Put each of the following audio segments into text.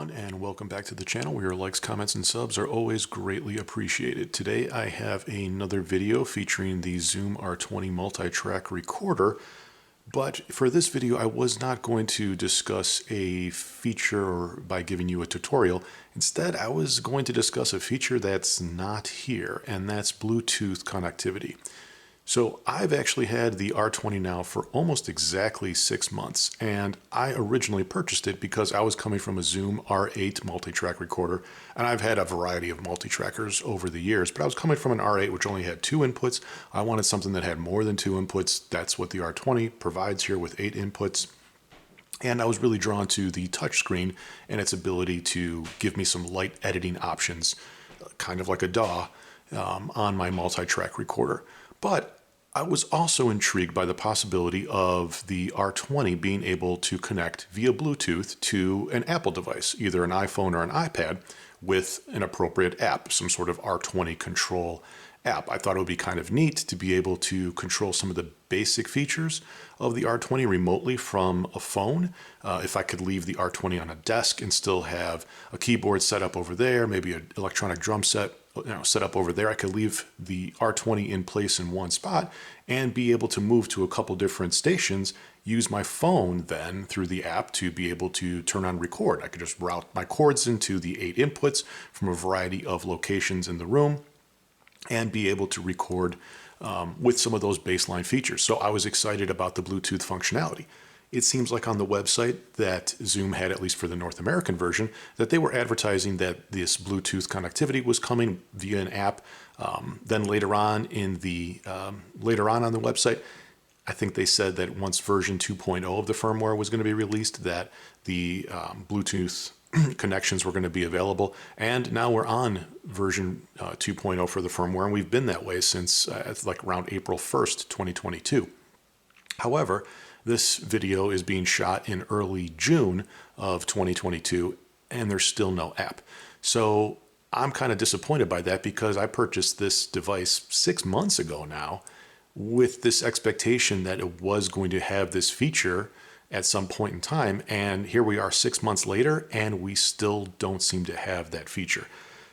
everyone, and welcome back to the channel where your likes, comments, and subs are always greatly appreciated. Today I have another video featuring the ZOOM R20 multi-track recorder, but for this video I was not going to discuss a feature by giving you a tutorial. Instead, I was going to discuss a feature that's not here, and that's Bluetooth connectivity. So I've actually had the R20 now for almost exactly 6 months, and I originally purchased it because I was coming from a ZOOM R8 multi-track recorder, and I've had a variety of multi-trackers over the years, but I was coming from an R8 which only had 2 inputs. I wanted something that had more than 2 inputs. That's what the R20 provides here with 8 inputs. And I was really drawn to the touchscreen and its ability to give me some light editing options, kind of like a DAW, on my multi-track recorder. But I was also intrigued by the possibility of the R20 being able to connect via Bluetooth to an Apple device, either an iPhone or an iPad, with an appropriate app, some sort of R20 control app. I thought it would be kind of neat to be able to control some of the basic features of the R20 remotely from a phone. If I could leave the R20 on a desk and still have a keyboard set up over there, maybe an electronic drum set set up over there, I could leave the R20 in place in one spot and be able to move to a couple different stations, use my phone then through the app to be able to turn on record. I could just route my cords into the 8 inputs from a variety of locations in the room and be able to record with some of those baseline features. So I was excited about the Bluetooth functionality. It seems like on the website that Zoom had, at least for the North American version, that they were advertising that this Bluetooth connectivity was coming via an app. Then later on on the website, I think they said that once version 2.0 of the firmware was going to be released, that the Bluetooth connections were going to be available. And now we're on version 2.0 for the firmware, and we've been that way since like around April 1st, 2022. However, this video is being shot in early June of 2022, and there's still no app. So I'm kind of disappointed by that because I purchased this device 6 months ago now with this expectation that it was going to have this feature at some point in time, and here we are 6 months later and we still don't seem to have that feature.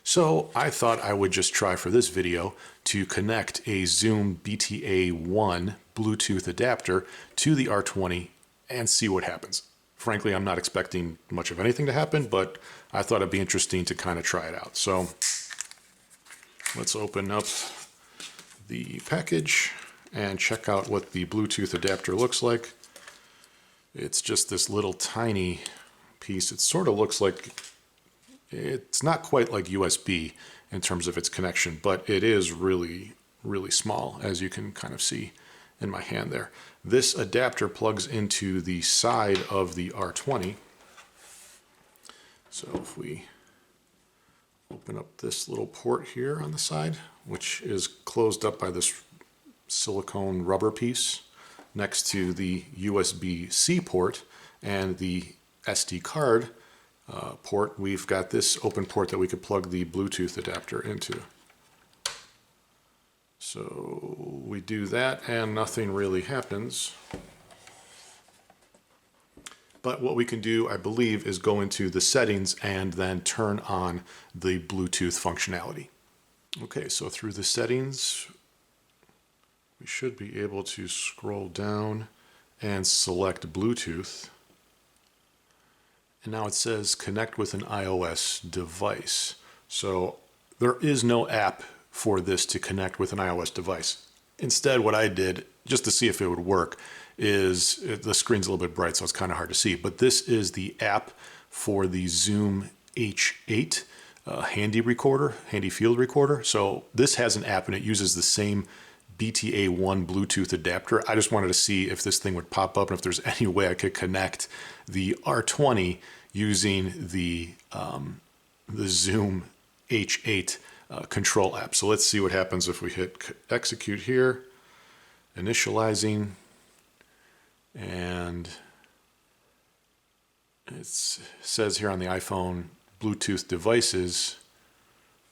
So I thought I would just try for this video to connect a ZOOM BTA-1 Bluetooth adapter to the R20 and see what happens. Frankly, I'm not expecting much of anything to happen, but I thought it'd be interesting to kind of try it out. So let's open up the package and check out what the Bluetooth adapter looks like. It's just this little tiny piece. It sort of looks like, it's not quite like USB in terms of its connection, but it is really, really small, as you can kind of see in my hand there. This adapter plugs into the side of the R20. So if we open up this little port here on the side, which is closed up by this silicone rubber piece next to the USB-C port and the SD card port, we've got this open port that we could plug the Bluetooth adapter into. So we do that and nothing really happens. But what we can do, I believe, is go into the settings and then turn on the Bluetooth functionality. Okay, so through the settings, we should be able to scroll down and select Bluetooth. And now it says connect with an iOS device. So there is no app for this to connect with an iOS device. Instead, what I did, just to see if it would work, is the screen's a little bit bright, so it's kind of hard to see, but this is the app for the ZOOM H8 handy field recorder. So this has an app and it uses the same BTA-1 Bluetooth adapter. I just wanted to see if this thing would pop up and if there's any way I could connect the R20 using the ZOOM H8 control app. So let's see what happens if we hit execute here, initializing, and it says here on the iPhone Bluetooth devices,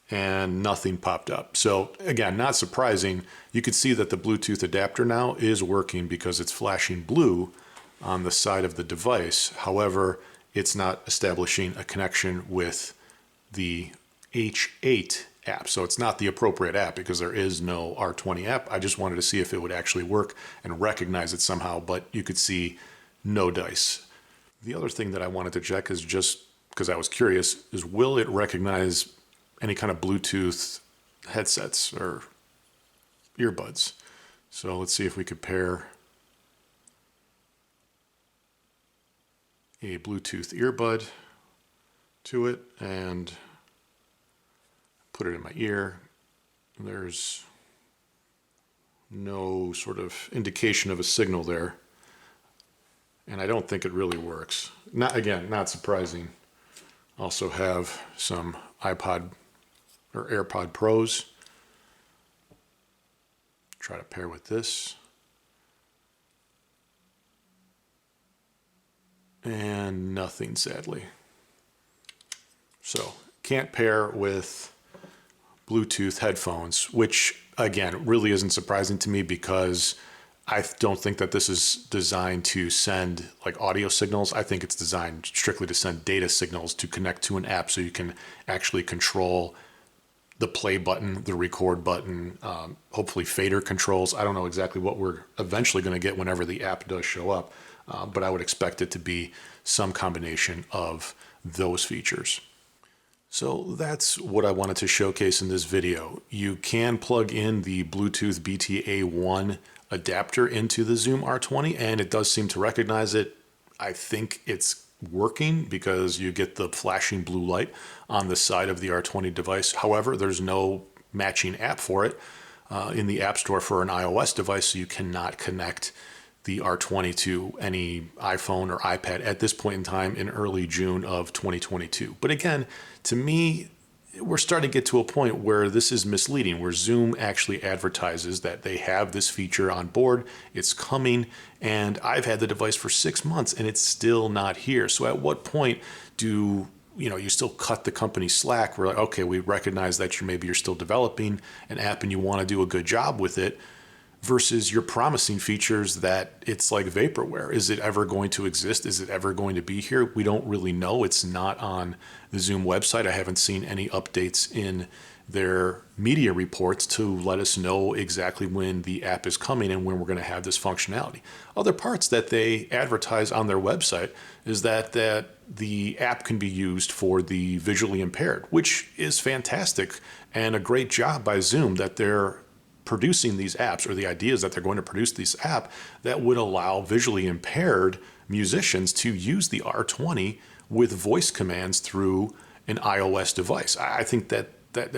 and nothing popped up. So again, not surprising. You could see that the Bluetooth adapter now is working because it's flashing blue on the side of the device. However, it's not establishing a connection with the H8 app. So it's not the appropriate app because there is no R20 app. I just wanted to see if it would actually work and recognize it somehow, but you could see no dice. The other thing that I wanted to check is, just because I was curious, is will it recognize any kind of Bluetooth headsets or earbuds? So let's see if we could pair a Bluetooth earbud to it and put it in my ear. There's no sort of indication of a signal there, and I don't think it really works. Not surprising. Also have some iPod or AirPod Pros. Try to pair with this. And nothing, sadly. So can't pair with Bluetooth headphones, which again really isn't surprising to me because I don't think that this is designed to send like audio signals. I think it's designed strictly to send data signals to connect to an app so you can actually control the play button, the record button, hopefully fader controls. I don't know exactly what we're eventually going to get whenever the app does show up. But I would expect it to be some combination of those features. So that's what I wanted to showcase in this video. You can plug in the Bluetooth BTA-1 adapter into the ZOOM R20, and it does seem to recognize it. I think it's working because you get the flashing blue light on the side of the R20 device. However, there's no matching app for it in the App Store for an iOS device, so you cannot connect the R20 to any iPhone or iPad at this point in time in early June of 2022. But again, to me, we're starting to get to a point where this is misleading, where Zoom actually advertises that they have this feature on board, it's coming, and I've had the device for 6 months and it's still not here. So at what point do you still cut the company slack? We're like, okay, we recognize that you're still developing an app and you want to do a good job with it, versus you're promising features that it's like vaporware. Is it ever going to exist? Is it ever going to be here? We don't really know. It's not on the Zoom website. I haven't seen any updates in their media reports to let us know exactly when the app is coming and when we're going to have this functionality. Other parts that they advertise on their website is that the app can be used for the visually impaired, which is fantastic and a great job by Zoom that they're producing these apps, or the ideas that they're going to produce this app that would allow visually impaired musicians to use the R20 with voice commands through an iOS device. I think that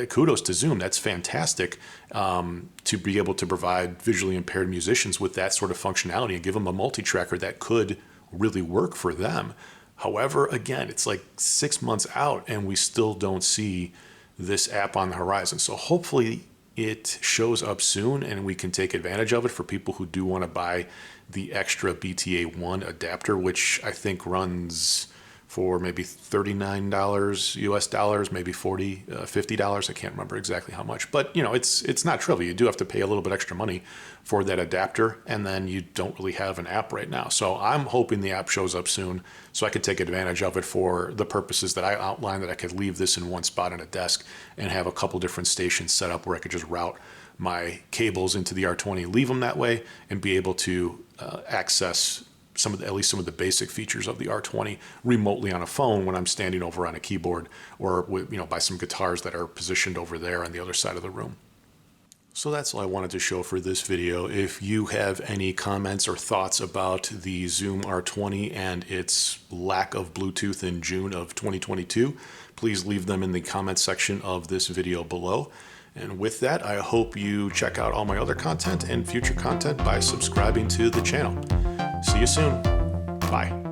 kudos to Zoom. That's fantastic to be able to provide visually impaired musicians with that sort of functionality and give them a multi-tracker that could really work for them. However, again, it's like 6 months out and we still don't see this app on the horizon. So hopefully it shows up soon and we can take advantage of it for people who do want to buy the extra BTA-1 adapter, which I think runs for maybe $39 US dollars, maybe $40, $50. I can't remember exactly how much, but it's not trivial. You do have to pay a little bit extra money for that adapter, and then you don't really have an app right now. So I'm hoping the app shows up soon so I could take advantage of it for the purposes that I outlined, that I could leave this in one spot on a desk and have a couple different stations set up where I could just route my cables into the R20, leave them that way, and be able to access at least some of the basic features of the R20 remotely on a phone when I'm standing over on a keyboard, or with, by some guitars that are positioned over there on the other side of the room. So that's all I wanted to show for this video. If you have any comments or thoughts about the ZOOM R20 and its lack of Bluetooth in June of 2022, please leave them in the comment section of this video below. And with that, I hope you check out all my other content and future content by subscribing to the channel. See you soon. Bye.